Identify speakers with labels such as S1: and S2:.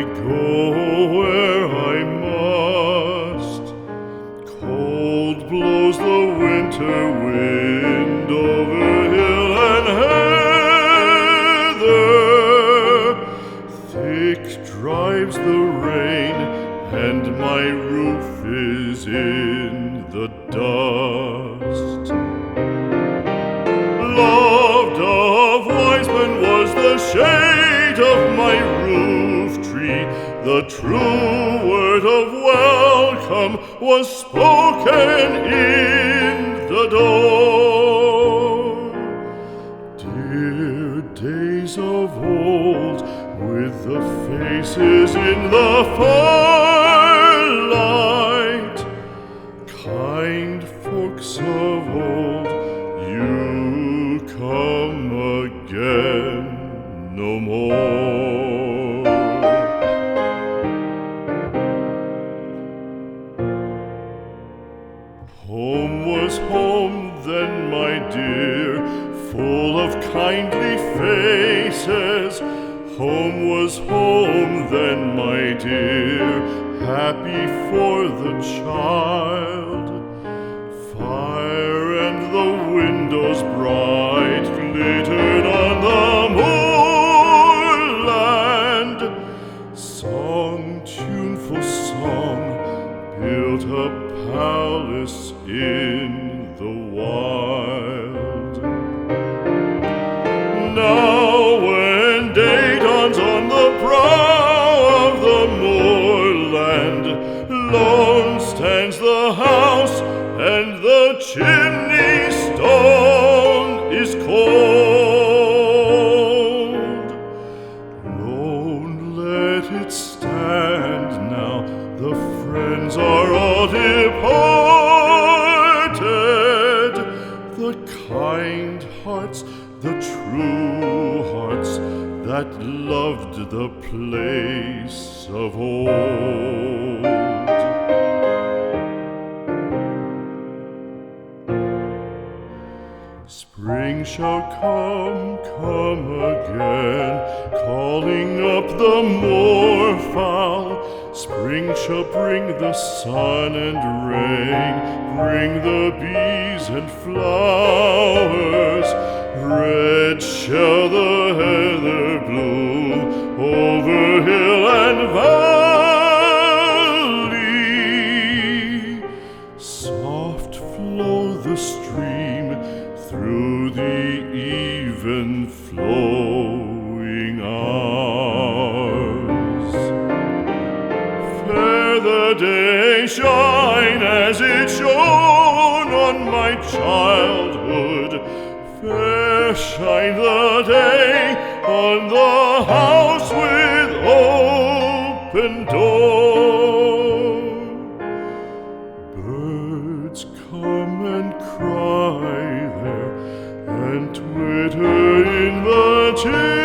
S1: go where I must. Cold blows the winter wind over hill and heather. Thick drives the rain, and my roof is in the dust. Loved of wise men was the shade of my roof tree. The true word of welcome was spoken in the door. Dear days of old, with the faces in the firelight, kind folks of old, you come again no more. Home was home then, my dear, full of kindly faces. Home was home then, my dear, happy for the child. Fire and the windows bright glittered on the moorland. Song, tuneful song, built a palace in the wild. Now when day dawns on the brow of the moorland, lone stands the house, and the chimney stone is cold. Lone let it stand now, the friends are all departed. The kind hearts, the true hearts, that loved the place of old. Spring shall come again, calling up the moorfowl. Spring shall bring the sun and rain, bring the bees and flowers. Red shall the heather bloom over hill and valley. Soft flow the stream through the even flowing hours. Fair the day shine as it shone on my childhood. Fair shine the day on the house with open door. Birds come and cry there, and twitter in the chimney.